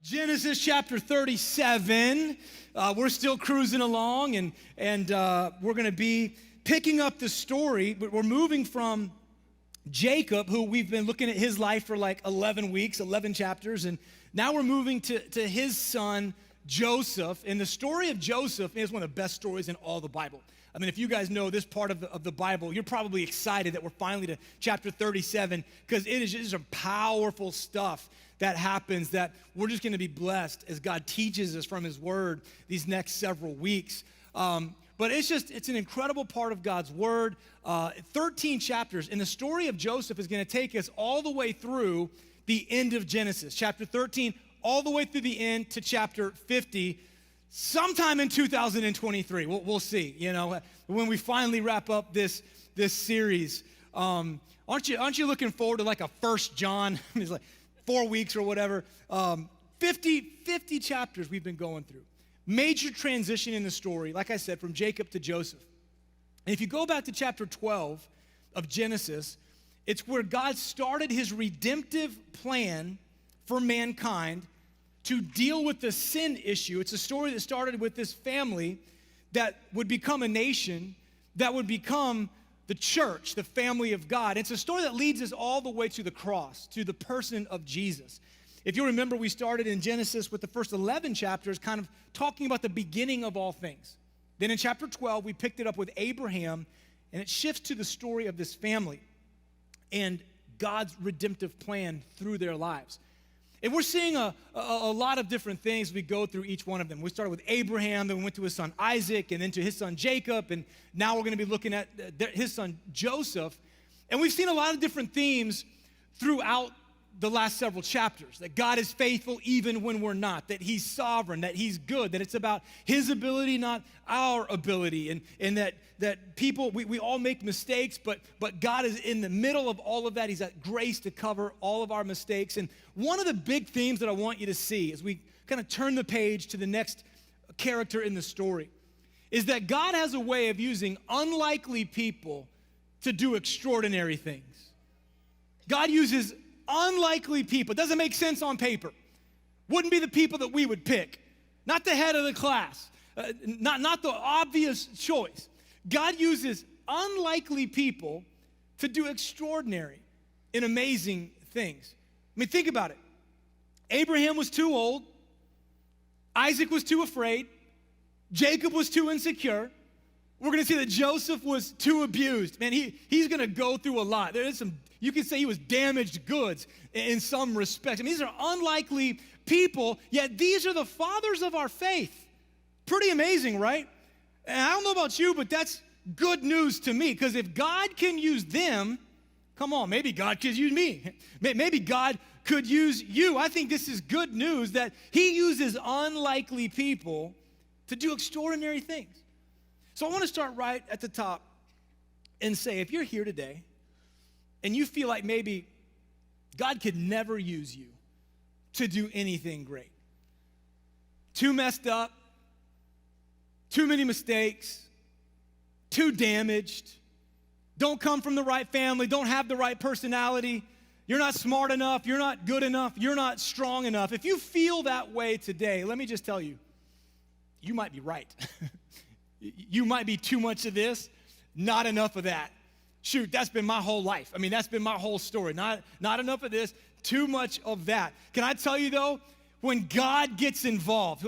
Genesis chapter 37. We're still cruising along, and we're going to be picking up the story. But we're moving from Jacob, who we've been looking at his life for like 11 weeks, 11 chapters, and now we're moving to his son, Joseph. And the story of Joseph is one of the best stories in all the Bible. I mean, if you guys know this part of the Bible, you're probably excited that we're finally to chapter 37, because it is just some powerful stuff that happens that we're just going to be blessed as God teaches us from his word these next several weeks. But it's an incredible part of God's word. 13 chapters, and the story of Joseph is going to take us all the way through the end of Genesis, chapter 13, all the way through the end to chapter 50, sometime in 2023. We'll see, when we finally wrap up this series. Aren't you looking forward to like a 1 John? It's like 4 weeks or whatever. 50 chapters we've been going through. Major transition in the story, like I said, from Jacob to Joseph. And if you go back to chapter 12 of Genesis, it's where God started his redemptive plan for mankind to deal with the sin issue. It's a story that started with this family that would become a nation, that would become the church, the family of God. It's a story that leads us all the way to the cross, to the person of Jesus. If you remember, we started in Genesis with the first 11 chapters kind of talking about the beginning of all things. Then in chapter 12, we picked it up with Abraham, and it shifts to the story of this family and God's redemptive plan through their lives. And we're seeing a lot of different things. We go through each one of them. We started with Abraham, then we went to his son Isaac, and then to his son Jacob, and now we're going to be looking at his son Joseph. And we've seen a lot of different themes throughout the last several chapters, that God is faithful even when we're not, that he's sovereign, that he's good, that it's about his ability, not our ability, and that people, we all make mistakes, but God is in the middle of all of that. He's got grace to cover all of our mistakes. And one of the big themes that I want you to see as we kind of turn the page to the next character in the story is that God has a way of using unlikely people to do extraordinary things. God uses unlikely people. It doesn't make sense on paper. Wouldn't be the people that we would pick. Not the head of the class. Not the obvious choice. God uses unlikely people to do extraordinary and amazing things. I mean, think about it. Abraham was too old. Isaac was too afraid. Jacob was too insecure. We're going to see that Joseph was too abused. Man, he's going to go through a lot. There is some, you could say he was damaged goods in some respects. I mean, these are unlikely people, yet these are the fathers of our faith. Pretty amazing, right? And I don't know about you, but that's good news to me, because if God can use them, come on, maybe God could use me. Maybe God could use you. I think this is good news that he uses unlikely people to do extraordinary things. So I want to start right at the top and say, if you're here today and you feel like maybe God could never use you to do anything great, too messed up, too many mistakes, too damaged, don't come from the right family, don't have the right personality, you're not smart enough, you're not good enough, you're not strong enough. If you feel that way today, let me just tell you, you might be right. You might be too much of this, not enough of that. Shoot, that's been my whole life. I mean, that's been my whole story. Not enough of this, too much of that. Can I tell you, though, when God gets involved,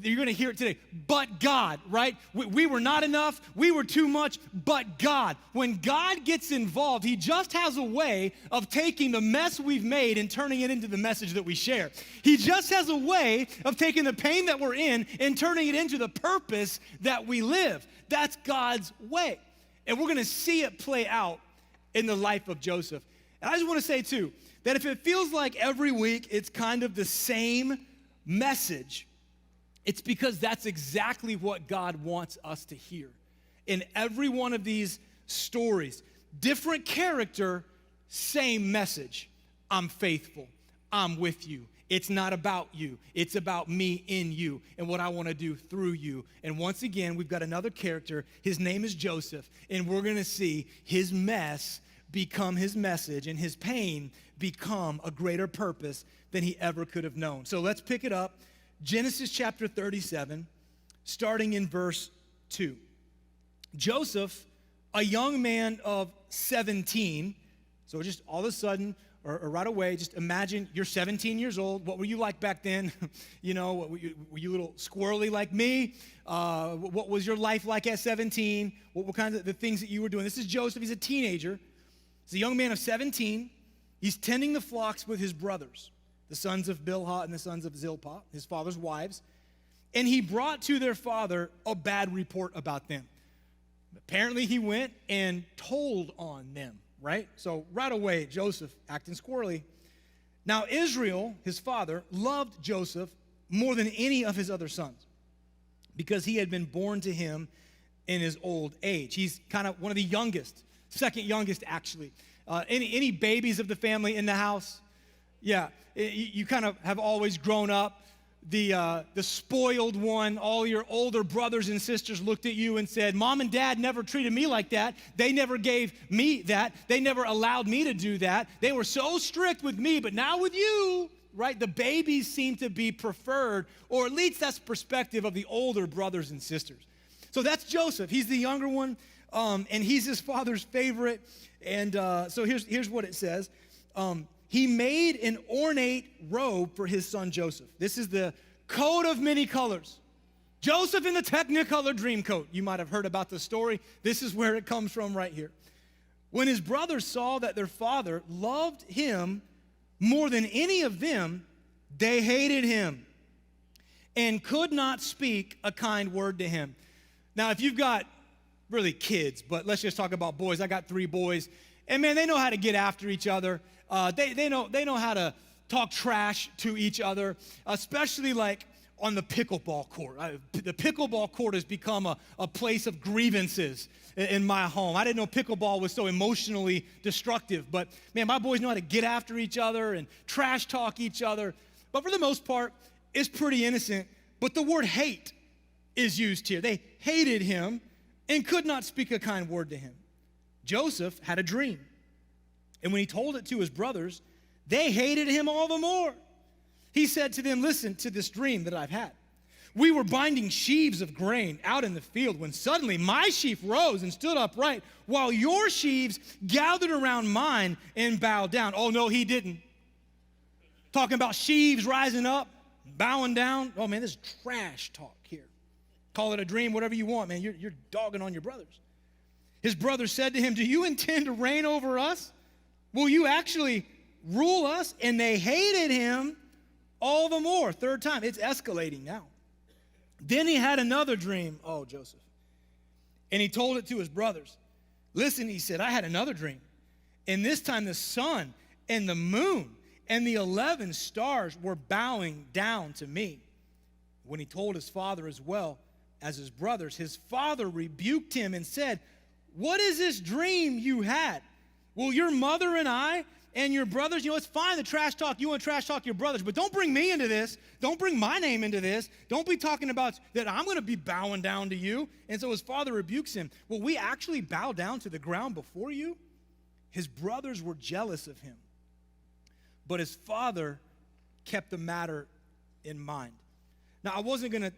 you're going to hear it today, but God, right? We were not enough, we were too much, but God. When God gets involved, he just has a way of taking the mess we've made and turning it into the message that we share. He just has a way of taking the pain that we're in and turning it into the purpose that we live. That's God's way. And we're going to see it play out in the life of Joseph. And I just want to say, too, that if it feels like every week it's kind of the same message, it's because that's exactly what God wants us to hear. In every one of these stories, different character, same message. I'm faithful. I'm with you. It's not about you. It's about me in you and what I want to do through you. And once again, we've got another character. His name is Joseph, and we're going to see his mess become his message and his pain become a greater purpose than he ever could have known. So let's pick it up. Genesis chapter 37, starting in verse 2. Joseph, a young man of 17, so just all of a sudden, or right away, just imagine you're 17 years old. What were you like back then? Were you a little squirrely like me? What was your life like at 17? What were kind of the things that you were doing? This is Joseph. He's a teenager. He's a young man of 17. He's tending the flocks with his brothers, the sons of Bilhah and the sons of Zilpah, his father's wives. And he brought to their father a bad report about them. Apparently, he went and told on them. Right? So right away, Joseph acting squirrely. Now Israel, his father, loved Joseph more than any of his other sons because he had been born to him in his old age. He's kind of one of the youngest, second youngest actually. Any babies of the family in the house? Yeah, you kind of have always grown up the spoiled one. All your older brothers and sisters looked at you and said, Mom and Dad never treated me like that. They never gave me that. They never allowed me to do that. They were so strict with me, but now with you, right, the babies seem to be preferred, or at least that's the perspective of the older brothers and sisters. So that's Joseph. He's the younger one, and he's his father's favorite. And so here's what it says. He made an ornate robe for his son Joseph. This is the coat of many colors. Joseph in the Technicolor dream coat. You might have heard about the story. This is where it comes from right here. When his brothers saw that their father loved him more than any of them, they hated him and could not speak a kind word to him. Now, if you've got really kids, but let's just talk about boys. I got 3 boys, and man, they know how to get after each other. They know how to talk trash to each other, especially like on the pickleball court. The pickleball court has become a place of grievances in my home. I didn't know pickleball was so emotionally destructive, but man, my boys know how to get after each other and trash talk each other. But for the most part, it's pretty innocent. But the word hate is used here. They hated him and could not speak a kind word to him. Joseph had a dream. And when he told it to his brothers, they hated him all the more. He said to them, listen to this dream that I've had. We were binding sheaves of grain out in the field when suddenly my sheaf rose and stood upright while your sheaves gathered around mine and bowed down. Oh, no, he didn't. Talking about sheaves rising up, bowing down. Oh, man, this is trash talk here. Call it a dream, whatever you want, man. You're dogging on your brothers. His brothers said to him, do you intend to reign over us? Will you actually rule us? And they hated him all the more. Third time. It's escalating now. Then he had another dream. Oh, Joseph. And he told it to his brothers. Listen, he said, I had another dream. And this time the sun and the moon and the 11 stars were bowing down to me. When he told his father as well as his brothers, his father rebuked him and said, what is this dream you had? Will your mother and I and your brothers, it's fine to trash talk. You want to trash talk your brothers, but don't bring me into this. Don't bring my name into this. Don't be talking about that I'm going to be bowing down to you. And so his father rebukes him. Will we actually bow down to the ground before you? His brothers were jealous of him, but his father kept the matter in mind. Now, I wasn't going to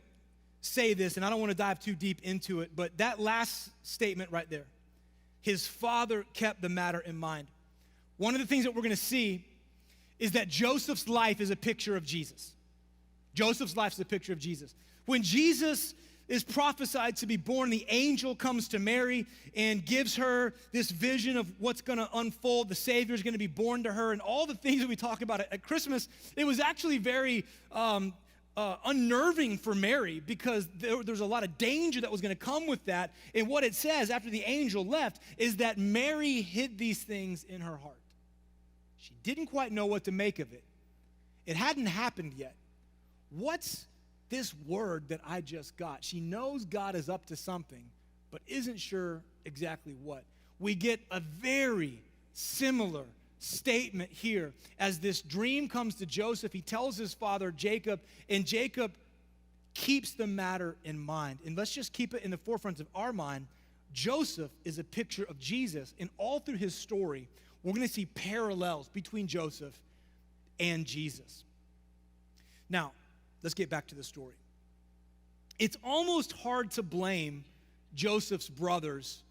say this, and I don't want to dive too deep into it, but that last statement right there, his father kept the matter in mind. One of the things that we're going to see is that Joseph's life is a picture of Jesus. Joseph's life is a picture of Jesus. When Jesus is prophesied to be born, the angel comes to Mary and gives her this vision of what's going to unfold. The Savior is going to be born to her, and all the things that we talk about at Christmas. It was actually very unnerving for Mary because there's a lot of danger that was going to come with that. And what it says after the angel left is that Mary hid these things in her heart. She didn't quite know what to make of it. It hadn't happened yet. What's this word that I just got? She knows God is up to something, but isn't sure exactly what. We get a very similar statement here. As this dream comes to Joseph, he tells his father Jacob, and Jacob keeps the matter in mind. And let's just keep it in the forefront of our mind. Joseph is a picture of Jesus, and all through his story, we're going to see parallels between Joseph and Jesus. Now, let's get back to the story. It's almost hard to blame Joseph's brothers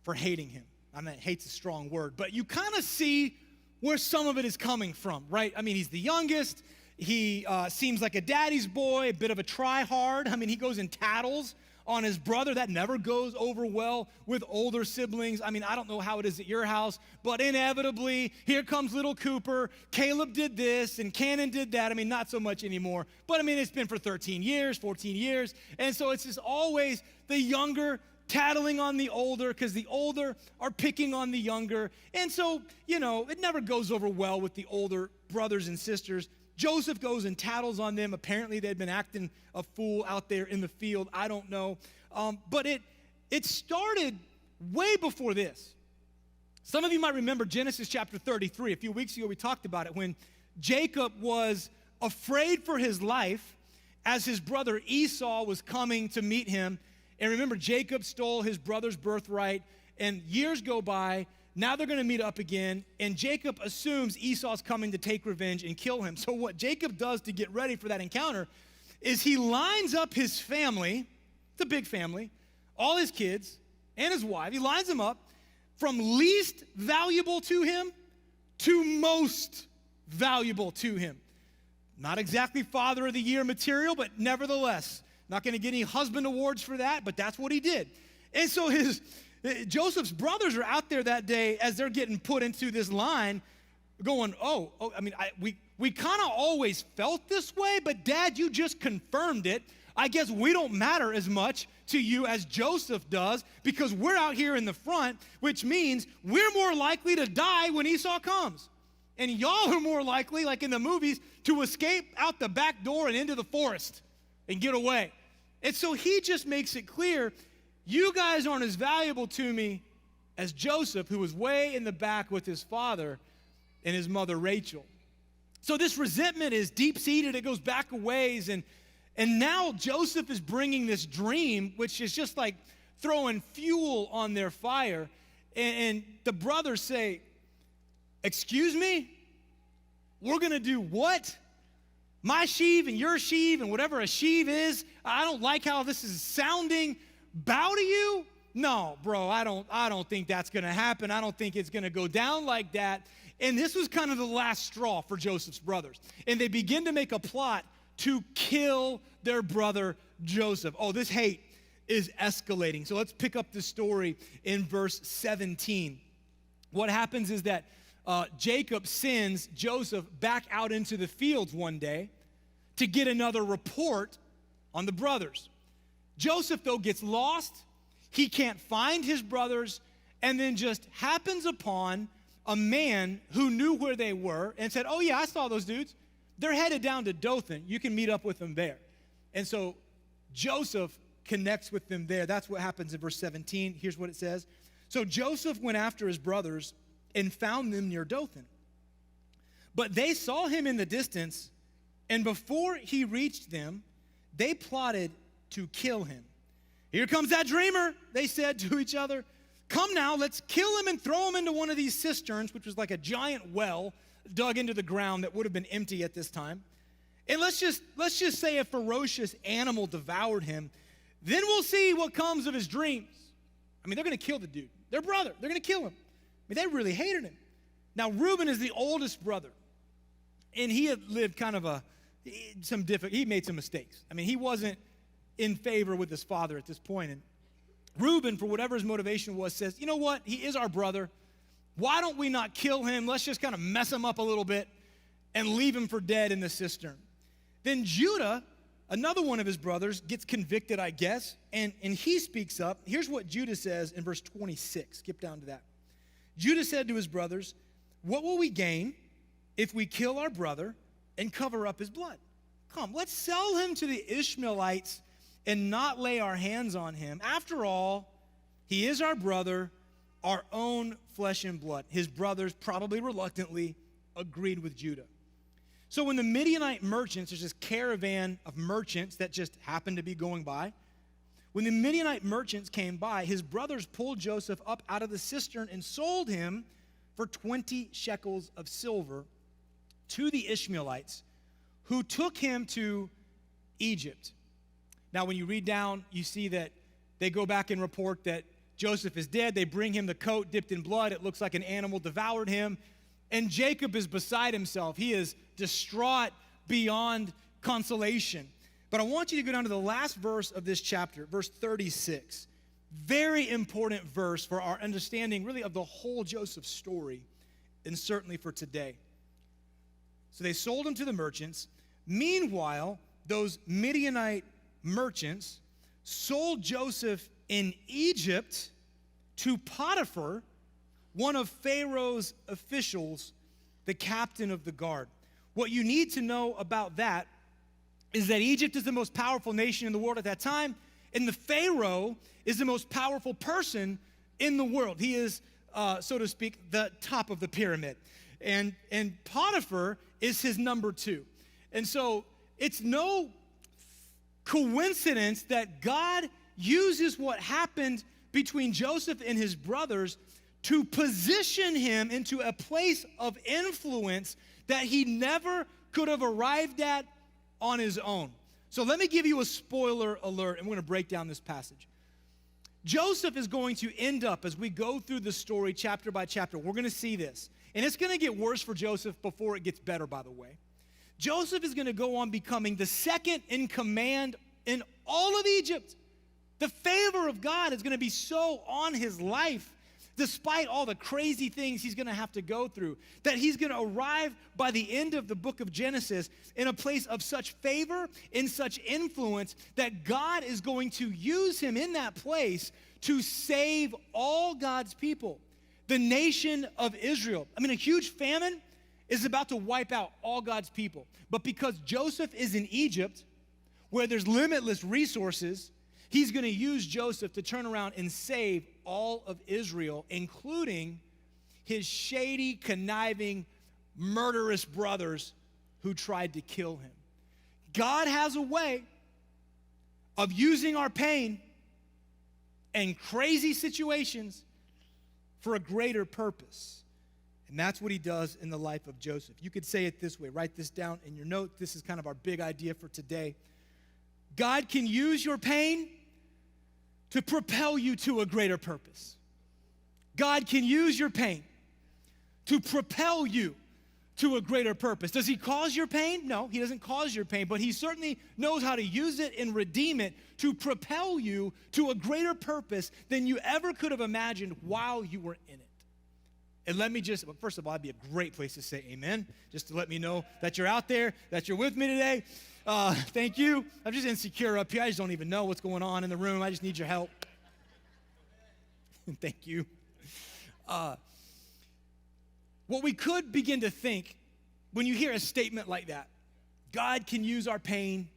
for hating him. I mean, hate's a strong word, but you kind of see where some of it is coming from, right? I mean, he's the youngest. He seems like a daddy's boy, a bit of a try-hard. I mean, he goes and tattles on his brother. That never goes over well with older siblings. I mean, I don't know how it is at your house, but inevitably, here comes little Cooper. Caleb did this, and Cannon did that. I mean, not so much anymore, but I mean, it's been for 13 years, 14 years, and so it's just always the younger tattling on the older because the older are picking on the younger. And so, it never goes over well with the older brothers and sisters. Joseph goes and tattles on them. Apparently, they'd been acting a fool out there in the field. I don't know. But it started way before this. Some of you might remember Genesis chapter 33. A few weeks ago, we talked about it when Jacob was afraid for his life as his brother Esau was coming to meet him. And remember, Jacob stole his brother's birthright, and years go by. Now they're going to meet up again, and Jacob assumes Esau's coming to take revenge and kill him. So what Jacob does to get ready for that encounter is he lines up his family, it's a big family, all his kids and his wife. He lines them up from least valuable to him to most valuable to him. Not exactly Father of the Year material, but nevertheless, not going to get any husband awards for that, but that's what he did. And so Joseph's brothers are out there that day as they're getting put into this line going, we kind of always felt this way, but Dad, you just confirmed it. I guess we don't matter as much to you as Joseph does because we're out here in the front, which means we're more likely to die when Esau comes. And y'all are more likely, like in the movies, to escape out the back door and into the forest and get away. And so he just makes it clear, you guys aren't as valuable to me as Joseph, who was way in the back with his father and his mother Rachel. So this resentment is deep-seated. It goes back a ways. And now Joseph is bringing this dream, which is just like throwing fuel on their fire. And the brothers say, excuse me? We're going to do what? My sheave and your sheave and whatever a sheave is, I don't like how this is sounding. Bow to you? No, bro, I don't think that's going to happen. I don't think it's going to go down like that. And this was kind of the last straw for Joseph's brothers. And they begin to make a plot to kill their brother Joseph. Oh, this hate is escalating. So let's pick up the story in verse 17. What happens is that Jacob sends Joseph back out into the fields one day to get another report on the brothers. Joseph, though, gets lost. He can't find his brothers, and then just happens upon a man who knew where they were and said, oh, yeah, I saw those dudes. They're headed down to Dothan. You can meet up with them there. And so Joseph connects with them there. That's what happens in verse 17. Here's what it says. So Joseph went after his brothers and found them near Dothan. But they saw him in the distance, and before he reached them, they plotted to kill him. Here comes that dreamer, they said to each other. Come now, let's kill him and throw him into one of these cisterns, which was like a giant well dug into the ground that would have been empty at this time. And let's just say a ferocious animal devoured him. Then we'll see what comes of his dreams. I mean, they're going to kill the dude. Their brother, they're going to kill him. I mean, they really hated him. Now, Reuben is the oldest brother, and he had lived kind of he made some mistakes. I mean, he wasn't in favor with his father at this point. And Reuben, for whatever his motivation was, says, you know what? He is our brother. Why don't we not kill him? Let's just kind of mess him up a little bit and leave him for dead in the cistern. Then Judah, another one of his brothers, gets convicted, I guess, and he speaks up. Here's what Judah says in verse 26. Skip down to that. Judah said to his brothers, what will we gain if we kill our brother and cover up his blood? Come, let's sell him to the Ishmaelites and not lay our hands on him. After all, he is our brother, our own flesh and blood. His brothers, probably reluctantly, agreed with Judah. So when the Midianite merchants, there's this caravan of merchants that just happened to be going by, When the Midianite merchants came by, his brothers pulled Joseph up out of the cistern and sold him for 20 shekels of silver to the Ishmaelites, who took him to Egypt. Now, when you read down, you see that they go back and report that Joseph is dead. They bring him the coat dipped in blood. It looks like an animal devoured him. And Jacob is beside himself. He is distraught beyond consolation. But I want you to go down to the last verse of this chapter, verse 36. Very important verse for our understanding, really, of the whole Joseph story, and certainly for today. So they sold him to the merchants. Meanwhile, those Midianite merchants sold Joseph in Egypt to Potiphar, one of Pharaoh's officials, the captain of the guard. What you need to know about that is that Egypt is the most powerful nation in the world at that time, and the Pharaoh is the most powerful person in the world. He is, so to speak, the top of the pyramid. And Potiphar is his number two. And so it's no coincidence that God uses what happened between Joseph and his brothers to position him into a place of influence that he never could have arrived at on his own. So let me give you a spoiler alert, and we're going to break down this passage. Joseph is going to end up, as we go through the story chapter by chapter, we're going to see this. And it's going to get worse for Joseph before it gets better, by the way. Joseph is going to go on becoming the second in command in all of Egypt. The favor of God is going to be so on his life, despite all the crazy things he's going to have to go through, that he's going to arrive by the end of the book of Genesis in a place of such favor, in such influence, that God is going to use him in that place to save all God's people, the nation of Israel. I mean, a huge famine is about to wipe out all God's people. But because Joseph is in Egypt, where there's limitless resources, he's going to use Joseph to turn around and save all of Israel, including his shady, conniving, murderous brothers who tried to kill him. God has a way of using our pain and crazy situations for a greater purpose. And that's what he does in the life of Joseph. You could say it this way. Write this down in your note. This is kind of our big idea for today. God can use your pain to propel you to a greater purpose. God can use your pain to propel you to a greater purpose. Does he cause your pain? No, he doesn't cause your pain, but he certainly knows how to use it and redeem it to propel you to a greater purpose than you ever could have imagined while you were in it. And let me just, well, first of all, that'd be a great place to say amen, just to let me know that you're out there, that you're with me today. Thank you. I'm just insecure up here. I just don't even know what's going on in the room. I just need your help. Thank you. What we could begin to think when you hear a statement like that, God can use our pain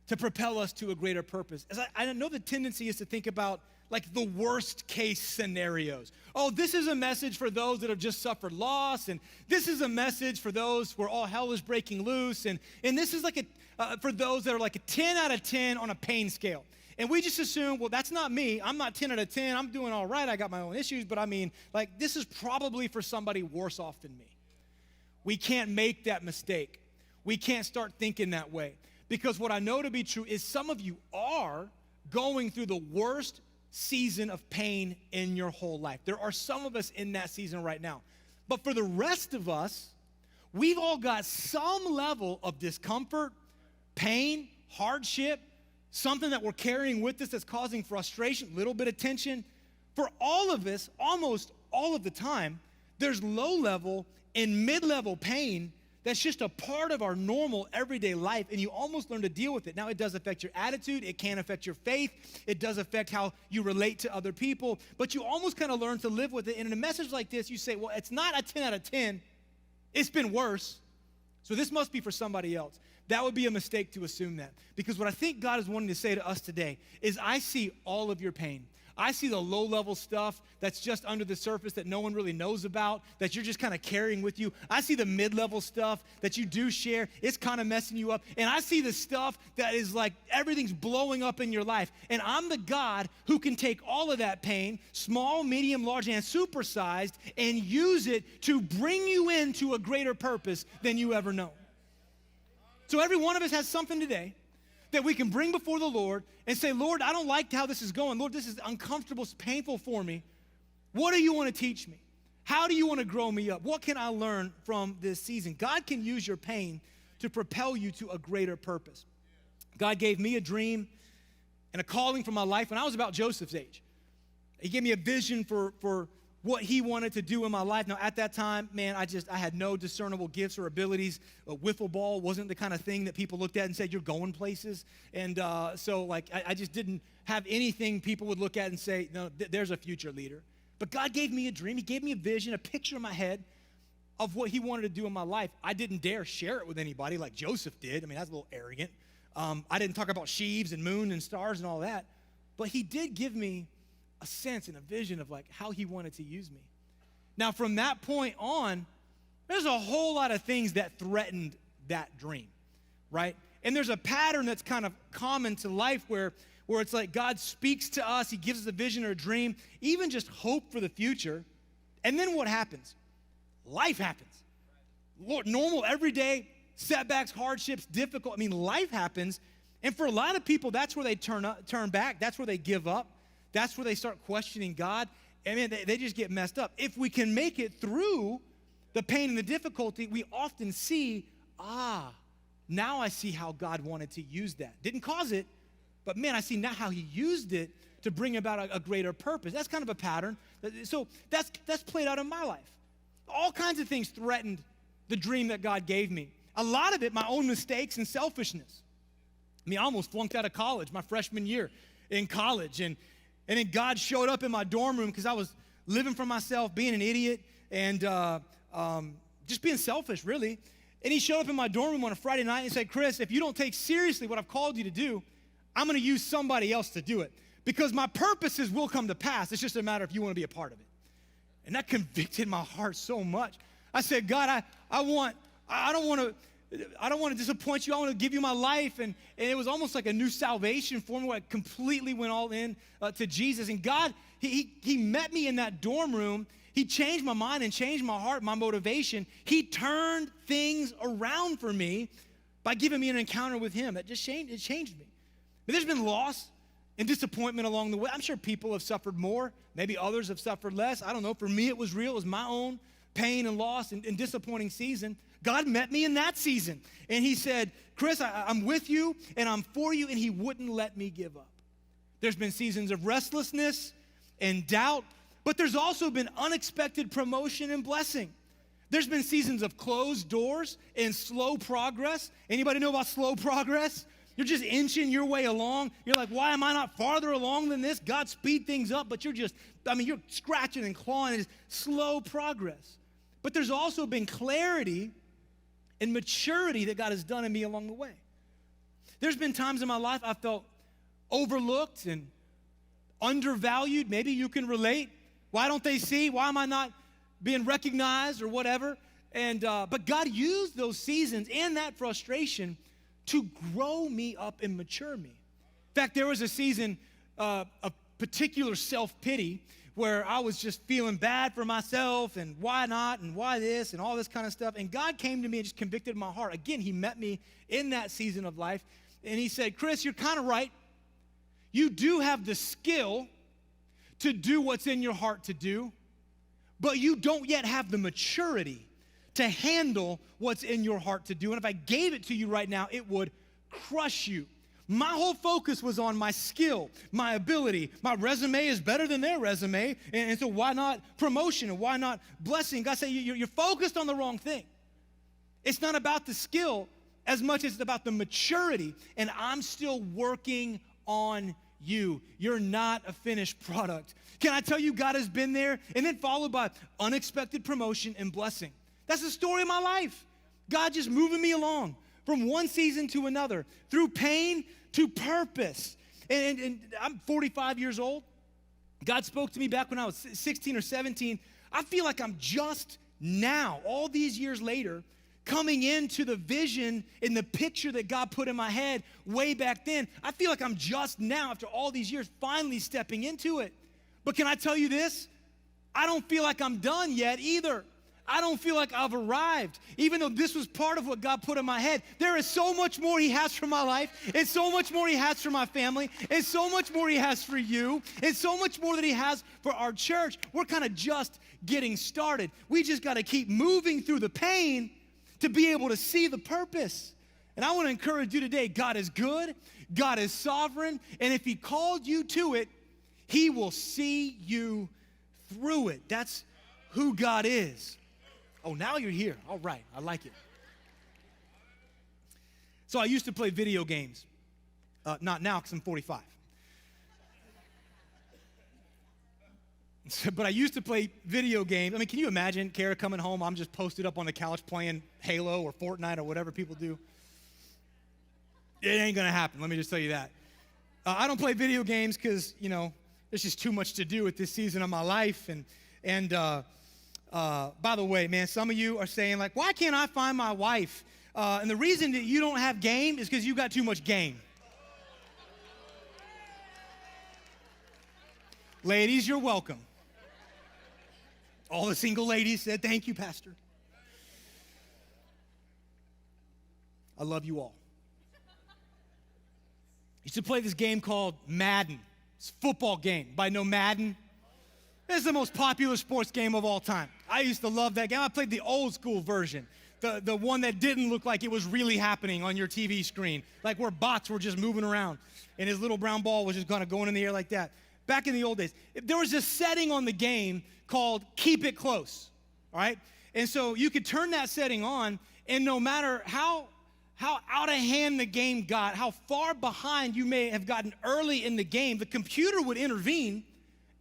to propel us to a greater purpose. As I know the tendency is to think about like the worst case scenarios. Oh, this is a message for those that have just suffered loss, and this is a message for those where all hell is breaking loose, and this is like for those that are like a 10 out of 10 on a pain scale. And we just assume, well, that's not me. I'm not 10 out of 10. I'm doing all right. I got my own issues, but I mean, like, this is probably for somebody worse off than me. We can't make that mistake. We can't start thinking that way. Because what I know to be true is some of you are going through the worst season of pain in your whole life. There are some of us in that season right now. But for the rest of us, we've all got some level of discomfort, pain, hardship, something that we're carrying with us that's causing frustration, a little bit of tension. For all of us, almost all of the time, there's low-level and mid-level pain that's just a part of our normal everyday life, and you almost learn to deal with it. Now, it does affect your attitude. It can affect your faith. It does affect how you relate to other people, but you almost kind of learn to live with it. And in a message like this, you say, well, it's not a 10 out of 10. It's been worse, so this must be for somebody else. That would be a mistake to assume that, because what I think God is wanting to say to us today is I see all of your pain. I see the low-level stuff that's just under the surface that no one really knows about, that you're just kind of carrying with you. I see the mid-level stuff that you do share. It's kind of messing you up. And I see the stuff that is like everything's blowing up in your life. And I'm the God who can take all of that pain, small, medium, large, and supersized, and use it to bring you into a greater purpose than you ever know. So every one of us has something today that we can bring before the Lord and say, Lord, I don't like how this is going. Lord, this is uncomfortable, it's painful for me. What do you want to teach me? How do you want to grow me up? What can I learn from this season? God can use your pain to propel you to a greater purpose. God gave me a dream and a calling for my life when I was about Joseph's age. He gave me a vision for what he wanted to do in my life. Now, at that time, man, I had no discernible gifts or abilities. A wiffle ball wasn't the kind of thing that people looked at and said, you're going places. And so, I just didn't have anything people would look at and say, no, there's a future leader. But God gave me a dream. He gave me a vision, a picture in my head of what he wanted to do in my life. I didn't dare share it with anybody like Joseph did. I mean, that's a little arrogant. I didn't talk about sheaves and moon and stars and all that. But he did give me a sense and a vision of like how he wanted to use me. Now, from that point on, there's a whole lot of things that threatened that dream, right? And there's a pattern that's kind of common to life where it's like God speaks to us, he gives us a vision or a dream, even just hope for the future. And then what happens? Life happens. Normal, everyday setbacks, hardships, difficult. I mean, life happens. And for a lot of people, that's where they turn back. That's where they give up. That's where they start questioning God. I mean, they just get messed up. If we can make it through the pain and the difficulty, we often see, now I see how God wanted to use that. Didn't cause it, but man, I see now how he used it to bring about a greater purpose. That's kind of a pattern. So that's played out in my life. All kinds of things threatened the dream that God gave me. A lot of it, my own mistakes and selfishness. I mean, I almost flunked out of college my freshman year in college, and then God showed up in my dorm room because I was living for myself, being an idiot, and just being selfish, really. And he showed up in my dorm room on a Friday night and said, Chris, if you don't take seriously what I've called you to do, I'm going to use somebody else to do it because my purposes will come to pass. It's just a matter if you want to be a part of it. And that convicted my heart so much. I said, God, I don't want to disappoint you. I want to give you my life. And it was almost like a new salvation for me where I completely went all in to Jesus. And God, he met me in that dorm room. He changed my mind and changed my heart, my motivation. He turned things around for me by giving me an encounter with him. It changed me. But there's been loss and disappointment along the way. I'm sure people have suffered more. Maybe others have suffered less. I don't know. For me, it was real. It was my own pain and loss and disappointing season. God met me in that season. And he said, Chris, I'm with you and I'm for you. And he wouldn't let me give up. There's been seasons of restlessness and doubt, but there's also been unexpected promotion and blessing. There's been seasons of closed doors and slow progress. Anybody know about slow progress? You're just inching your way along. You're like, why am I not farther along than this? God speed things up, but you're scratching and clawing. It's slow progress. But there's also been clarity and maturity that God has done in me along the way. There's been times in my life I felt overlooked and undervalued. Maybe you can relate. Why don't they see? Why am I not being recognized or whatever? But God used those seasons and that frustration to grow me up and mature me. In fact, there was a season of particular self-pity where I was just feeling bad for myself and why not and why this and all this kind of stuff. And God came to me and just convicted my heart. Again, he met me in that season of life. And he said, Chris, you're kind of right. You do have the skill to do what's in your heart to do, but you don't yet have the maturity to handle what's in your heart to do. And if I gave it to you right now, it would crush you. My whole focus was on my skill, my ability. My resume is better than their resume, and so why not promotion and why not blessing? God said, you're focused on the wrong thing. It's not about the skill as much as it's about the maturity, and I'm still working on you. You're not a finished product. Can I tell you, God has been there, and then followed by unexpected promotion and blessing. That's the story of my life. God just moving me along from one season to another, through pain to purpose. And I'm 45 years old. God spoke to me back when I was 16 or 17. I feel like I'm just now, all these years later, coming into the vision and the picture that God put in my head way back then. I feel like I'm just now, after all these years, finally stepping into it. But can I tell you this? I don't feel like I'm done yet either. I don't feel like I've arrived, even though this was part of what God put in my head. There is so much more he has for my life, and so much more he has for my family, and so much more he has for you, and so much more that he has for our church. We're kind of just getting started. We just got to keep moving through the pain to be able to see the purpose. And I want to encourage you today, God is good, God is sovereign, and if he called you to it, he will see you through it. That's who God is. Oh, now you're here. All right, I like it. So I used to play video games. Not now because I'm 45. But I used to play video games. I mean, can you imagine Kara coming home, I'm just posted up on the couch playing Halo or Fortnite or whatever people do? It ain't going to happen, let me just tell you that. I don't play video games because, there's just too much to do at this season of my life. And by the way, man, some of you are saying, like, why can't I find my wife? And the reason that you don't have game is because you got too much game. Ladies, you're welcome. All the single ladies said, thank you, Pastor. I love you all. I used to play this game called Madden. It's a football game. Anybody know Madden? It's the most popular sports game of all time. I used to love that game. I played the old school version, the one that didn't look like it was really happening on your TV screen, like where bots were just moving around and his little brown ball was just kind of going in the air like that. Back in the old days, there was this setting on the game called Keep It Close, all right? And so you could turn that setting on, and no matter how out of hand the game got, how far behind you may have gotten early in the game, the computer would intervene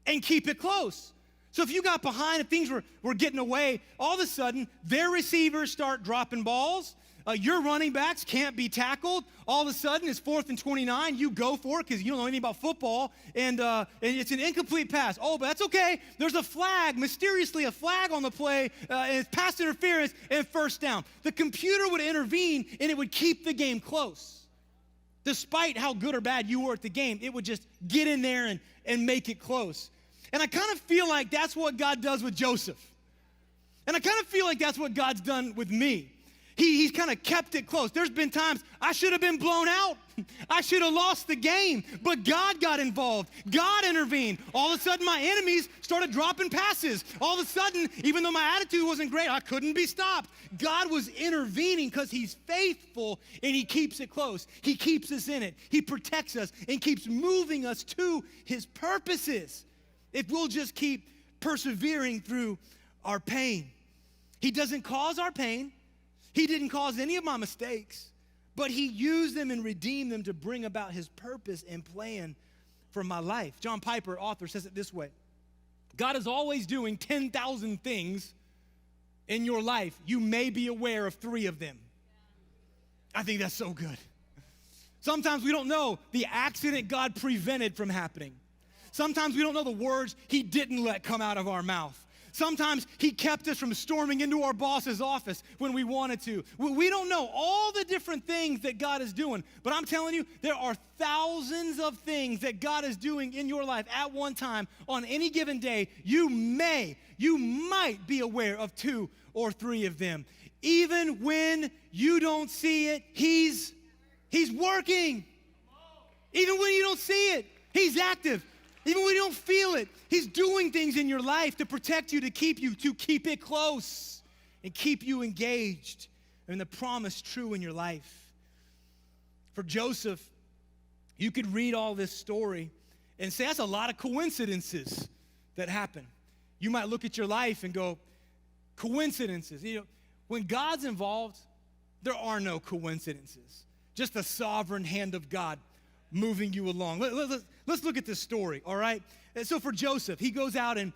and keep it close. So if you got behind, if things were getting away, all of a sudden, their receivers start dropping balls. Your running backs can't be tackled. All of a sudden, it's 4th and 29. You go for it because you don't know anything about football, and it's an incomplete pass. Oh, but that's okay. There's a flag, mysteriously a flag on the play, and it's pass interference and first down. The computer would intervene, and it would keep the game close. Despite how good or bad you were at the game, it would just get in there and make it close. And I kind of feel like that's what God does with Joseph. And I kind of feel like that's what God's done with me. He's kind of kept it close. There's been times I should have been blown out. I should have lost the game, but God got involved. God intervened. All of a sudden, my enemies started dropping passes. All of a sudden, even though my attitude wasn't great, I couldn't be stopped. God was intervening because he's faithful and he keeps it close. He keeps us in it. He protects us and keeps moving us to his purposes if we'll just keep persevering through our pain. He doesn't cause our pain. He didn't cause any of my mistakes, but he used them and redeemed them to bring about his purpose and plan for my life. John Piper, author, says it this way: God is always doing 10,000 things in your life. You may be aware of 3 of them. I think that's so good. Sometimes we don't know the accident God prevented from happening. Sometimes we don't know the words he didn't let come out of our mouth. Sometimes he kept us from storming into our boss's office when we wanted to. We don't know all the different things that God is doing, but I'm telling you, there are thousands of things that God is doing in your life at one time on any given day. You might be aware of 2 or 3 of them. Even when you don't see it, he's working. Even when you don't see it, he's active. Even when you don't feel it, he's doing things in your life to protect you, to keep it close and keep you engaged and the promise true in your life. For Joseph, you could read all this story and say that's a lot of coincidences that happen. You might look at your life and go, coincidences. When God's involved, there are no coincidences. Just the sovereign hand of God moving you along. Let's look at this story, all right? And so for Joseph, he goes out and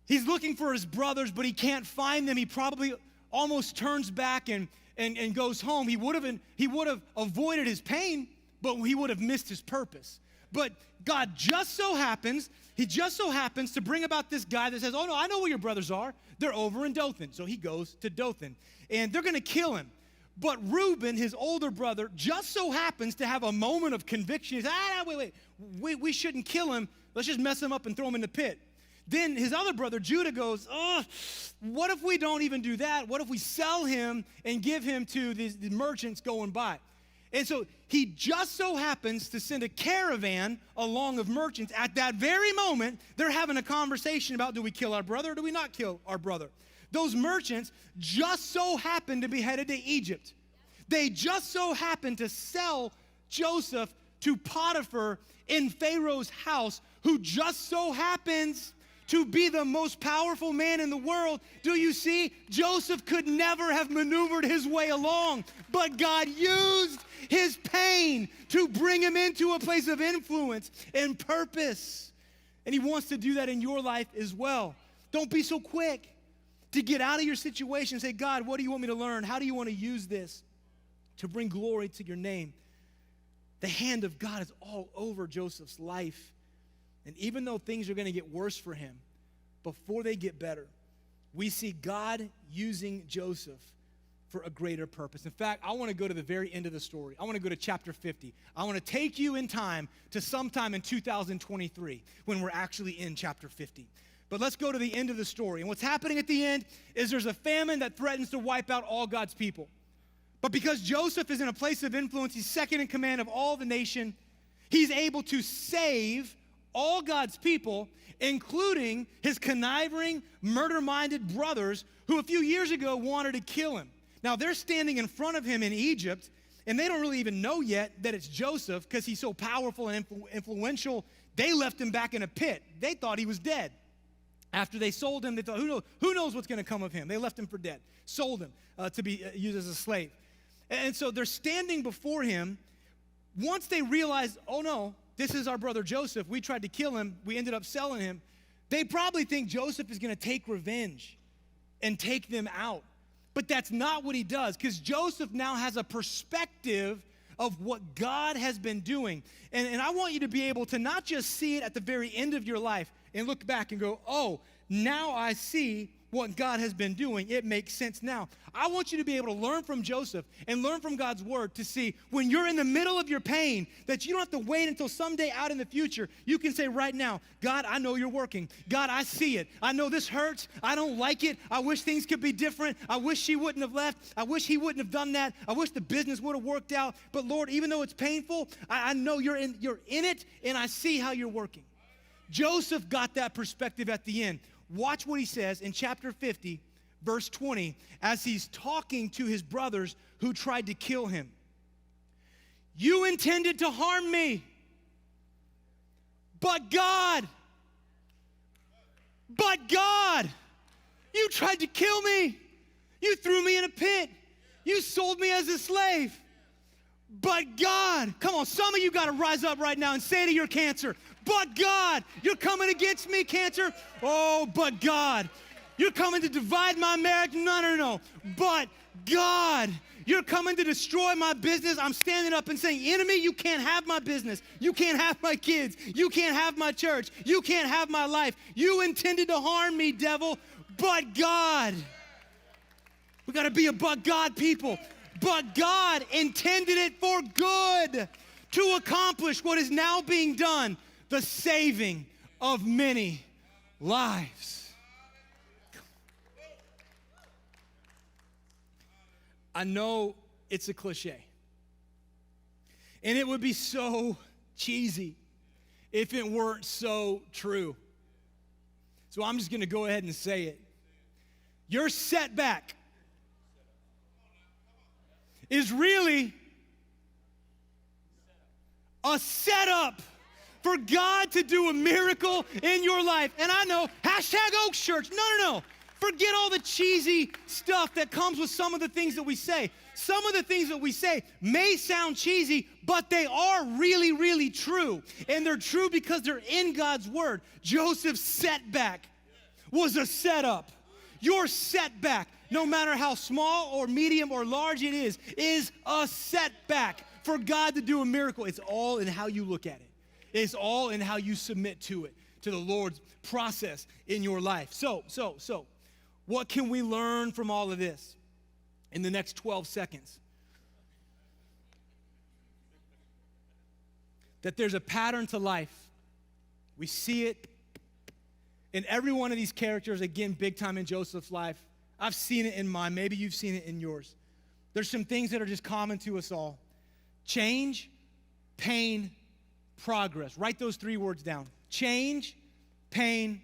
he's looking for his brothers, but he can't find them. He probably almost turns back and goes home. He would have avoided his pain, but he would have missed his purpose. But God he just so happens to bring about this guy that says, oh no, I know where your brothers are. They're over in Dothan. So he goes to Dothan, and they're going to kill him. But Reuben, his older brother, just so happens to have a moment of conviction. He says, we shouldn't kill him. Let's just mess him up and throw him in the pit. Then his other brother, Judah, goes, what if we don't even do that? What if we sell him and give him to the merchants going by? And so he just so happens to send a caravan along of merchants. At that very moment, they're having a conversation about, do we kill our brother or do we not kill our brother? Those merchants just so happen to be headed to Egypt. They just so happen to sell Joseph to Potiphar in Pharaoh's house, who just so happens to be the most powerful man in the world. Do you see? Joseph could never have maneuvered his way along, but God used his pain to bring him into a place of influence and purpose. And he wants to do that in your life as well. Don't be so quick to get out of your situation and say, God, what do you want me to learn? How do you want to use this to bring glory to your name? The hand of God is all over Joseph's life. And even though things are going to get worse for him, before they get better, we see God using Joseph for a greater purpose. In fact, I want to go to the very end of the story. I want to go to chapter 50. I want to take you in time to sometime in 2023 when we're actually in chapter 50. But let's go to the end of the story. And what's happening at the end is there's a famine that threatens to wipe out all God's people. But because Joseph is in a place of influence, he's second in command of all the nation, he's able to save all God's people, including his conniving, murder-minded brothers who a few years ago wanted to kill him. Now, they're standing in front of him in Egypt, and they don't really even know yet that it's Joseph because he's so powerful and influential. They left him back in a pit. They thought he was dead. After they sold him, they thought, who knows what's going to come of him? They left him for dead, sold him to be used as a slave. And so they're standing before him. Once they realize, oh no, this is our brother Joseph. We tried to kill him. We ended up selling him. They probably think Joseph is going to take revenge and take them out. But that's not what he does, because Joseph now has a perspective of what God has been doing. And I want you to be able to not just see it at the very end of your life and look back and go, oh, now I see what God has been doing. It makes sense now. I want you to be able to learn from Joseph and learn from God's word to see when you're in the middle of your pain that you don't have to wait until someday out in the future. You can say right now, God, I know you're working. God, I see it. I know this hurts. I don't like it. I wish things could be different. I wish she wouldn't have left. I wish he wouldn't have done that. I wish the business would have worked out. But Lord, even though it's painful, I know you're in it, and I see how you're working. Joseph got that perspective at the end. Watch what he says in chapter 50, verse 20, as he's talking to his brothers who tried to kill him. You intended to harm me, but God, you tried to kill me. You threw me in a pit. You sold me as a slave. But God, come on, some of you got to rise up right now and say to your cancer, but God, you're coming against me, cancer. Oh, but God, you're coming to divide my marriage. No. But God, you're coming to destroy my business. I'm standing up and saying, enemy, you can't have my business. You can't have my kids. You can't have my church. You can't have my life. You intended to harm me, devil. But God, we got to be a but God people. But God intended it for good to accomplish what is now being done, the saving of many lives. I know it's a cliche, and it would be so cheesy if it weren't so true. So I'm just going to go ahead and say it. Your setback is really a setup for God to do a miracle in your life. And I know, #Oaks Church, no. Forget all the cheesy stuff that comes with some of the things that we say. Some of the things that we say may sound cheesy, but they are really, really true. And they're true because they're in God's word. Joseph's setback was a setup. Your setback, no matter how small or medium or large it is a setback for God to do a miracle. It's all in how you look at it. It's all in how you submit to it, to the Lord's process in your life. So, what can we learn from all of this in the next 12 seconds? That there's a pattern to life. We see it in every one of these characters, again, big time in Joseph's life. I've seen it in mine. Maybe you've seen it in yours. There's some things that are just common to us all. Change, pain, progress. Write those 3 words down. Change, pain,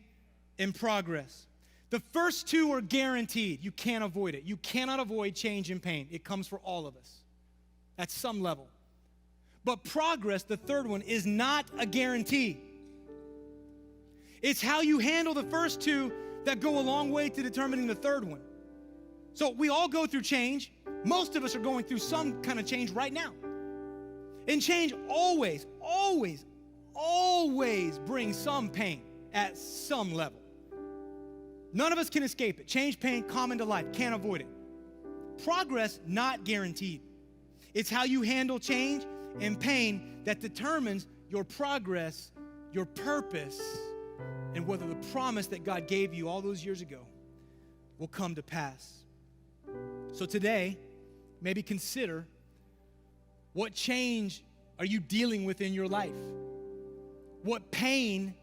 and progress. The first 2 are guaranteed. You can't avoid it. You cannot avoid change and pain. It comes for all of us at some level. But progress, the third one, is not a guarantee. It's how you handle the first 2 that go a long way to determining the third one. So we all go through change. Most of us are going through some kind of change right now. And change always, always, always brings some pain at some level. None of us can escape it. Change, pain, common to life. Can't avoid it. Progress, not guaranteed. It's how you handle change and pain that determines your progress, your purpose, and whether the promise that God gave you all those years ago will come to pass. So today, maybe consider, what change are you dealing with in your life? What pain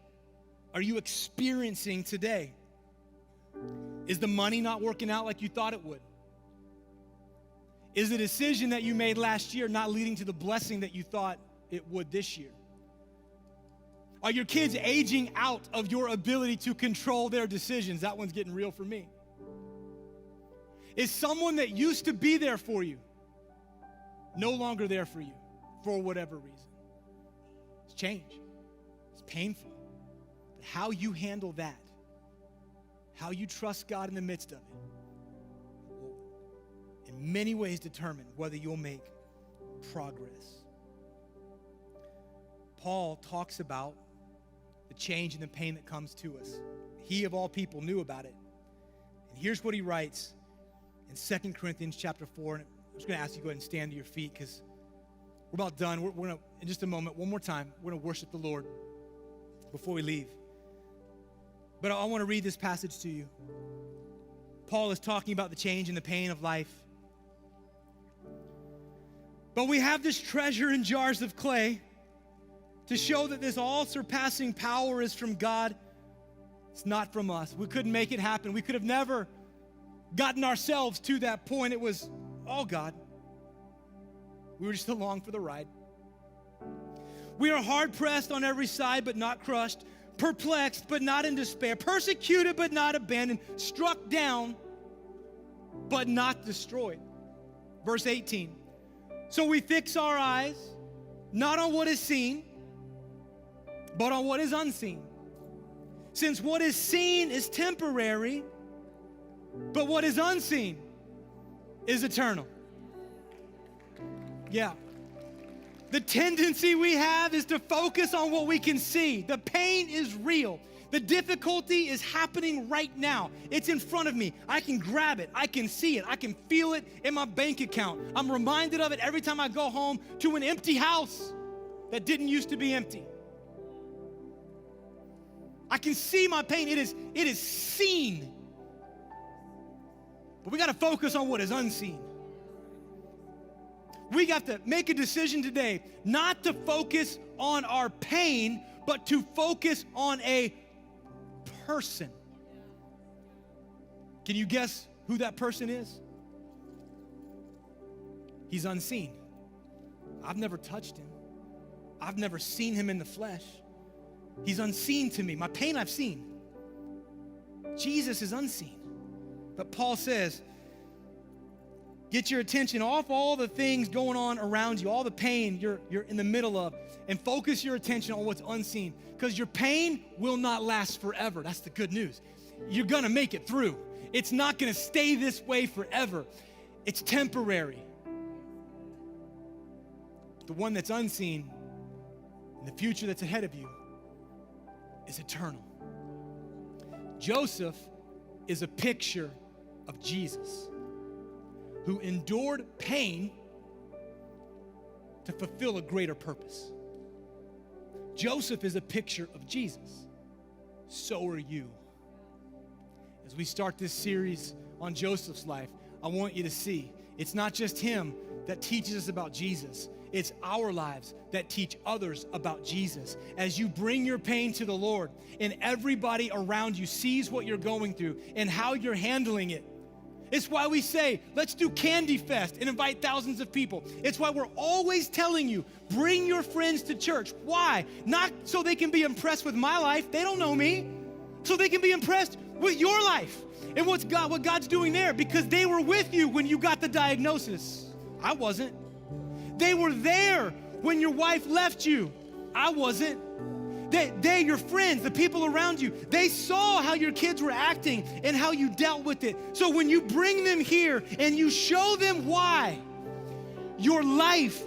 are you experiencing today? Is the money not working out like you thought it would? Is the decision that you made last year not leading to the blessing that you thought it would this year? Are your kids aging out of your ability to control their decisions? That one's getting real for me. Is someone that used to be there for you no longer there for you for whatever reason? It's change. It's painful. But how you handle that, how you trust God in the midst of it, will in many ways determine whether you'll make progress. Paul talks about the change and the pain that comes to us. He, of all people, knew about it. And here's what he writes in 2 Corinthians chapter 4. And I'm just going to ask you to go ahead and stand to your feet because we're about done. We're going to, in just a moment, one more time, we're going to worship the Lord before we leave. But I want to read this passage to you. Paul is talking about the change and the pain of life. But we have this treasure in jars of clay to show that this all-surpassing power is from God. It's not from us. We couldn't make it happen. We could have never gotten ourselves to that point. It was all God. We were just along for the ride. We are hard-pressed on every side, but not crushed, perplexed, but not in despair, persecuted, but not abandoned, struck down, but not destroyed. Verse 18. So we fix our eyes not on what is seen, but on what is unseen. Since what is seen is temporary, but what is unseen is eternal. Yeah. The tendency we have is to focus on what we can see. The pain is real. The difficulty is happening right now. It's in front of me. I can grab it. I can see it. I can feel it in my bank account. I'm reminded of it every time I go home to an empty house that didn't used to be empty. I can see my pain. It is seen. But we got to focus on what is unseen. We got to make a decision today not to focus on our pain, but to focus on a person. Can you guess who that person is? He's unseen. I've never touched him. I've never seen him in the flesh. He's unseen to me. My pain I've seen. Jesus is unseen. But Paul says, get your attention off all the things going on around you, all the pain you're in the middle of, and focus your attention on what's unseen. Because your pain will not last forever. That's the good news. You're going to make it through. It's not going to stay this way forever. It's temporary. The one that's unseen and the future that's ahead of you is eternal. Joseph is a picture of Jesus, who endured pain to fulfill a greater purpose. Joseph is a picture of Jesus. So are you. As we start this series on Joseph's life, I want you to see it's not just him that teaches us about Jesus. It's our lives that teach others about Jesus. As you bring your pain to the Lord and everybody around you sees what you're going through and how you're handling it. It's why we say, let's do Candy Fest and invite thousands of people. It's why we're always telling you, bring your friends to church. Why? Not so they can be impressed with my life. They don't know me. So they can be impressed with your life and what God's doing there, because they were with you when you got the diagnosis. I wasn't. They were there when your wife left you. I wasn't. They, your friends, the people around you, they saw how your kids were acting and how you dealt with it. So when you bring them here and you show them why, your life,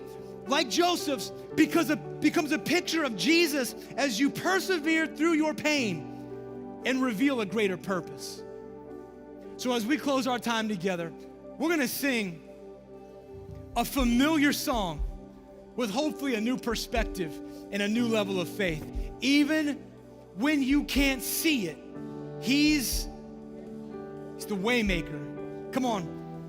like Joseph's, becomes a picture of Jesus as you persevere through your pain and reveal a greater purpose. So as we close our time together, we're gonna sing a familiar song with hopefully a new perspective and a new level of faith. Even when you can't see it, He's the way maker. Come on,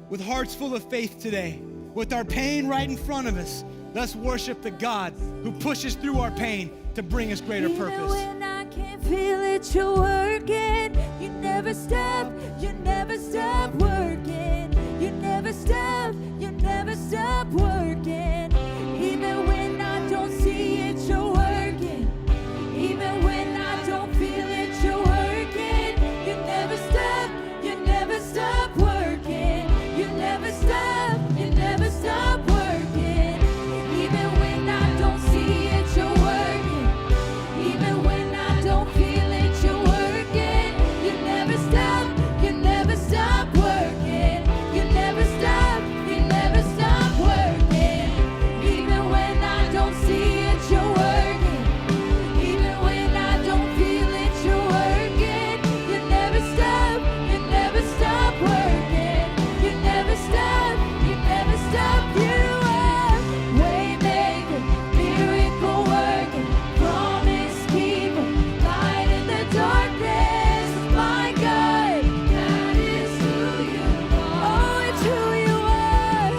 with hearts full of faith today, with our pain right in front of us, let's worship the God who pushes through our pain to bring us greater purpose. Even when I can't feel it, you're working. You never stop working. You never stop working. Even when I don't see it, you're working. Even when I don't feel it, you're working. You never stop working. You never stop working. Even when I don't see it, you're working. Even when I don't feel it, you're working. You never stop working. You never stop working. Even when I don't see it, you're working. Even when I don't feel it, you're working. You never stop working. You never stop. You are waymaker, miracle working, promise keeper, light in the darkness. My God, that is who you are. Oh, it's who you are.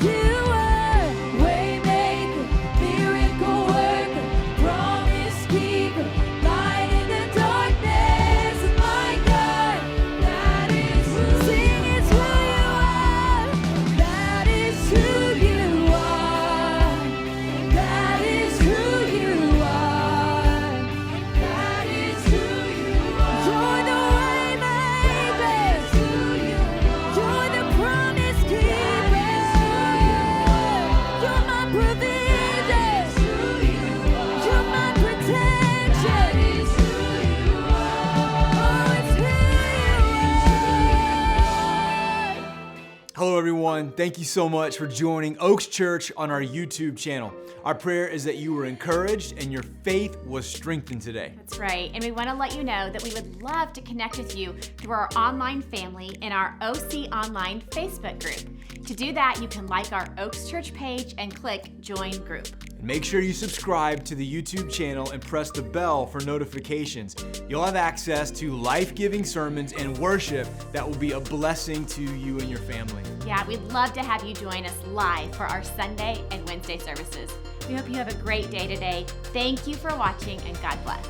You are waymaker, miracle worker, promise keeper, light in the darkness. My God, that is who. Sing, it's who you are. That is who you are. That is who you are. That is who you are. You're the waymaker. You're the promise keeper. You're my provision. You're my protection. Oh, it's who you are. Hello, everyone. Thank you so much for joining Oaks Church on our YouTube channel. Our prayer is that you were encouraged and your faith was strengthened today. That's right. And we want to let you know that we would love to connect with you through our online family in our OC Online Facebook group. To do that, you can like our Oaks Church page and click Join Group. And make sure you subscribe to the YouTube channel and press the bell for notifications. You'll have access to life-giving sermons and worship that will be a blessing to you and your family. Yeah, we'd love to have you join us live for our Sunday and Wednesday services. We hope you have a great day today. Thank you for watching, and God bless.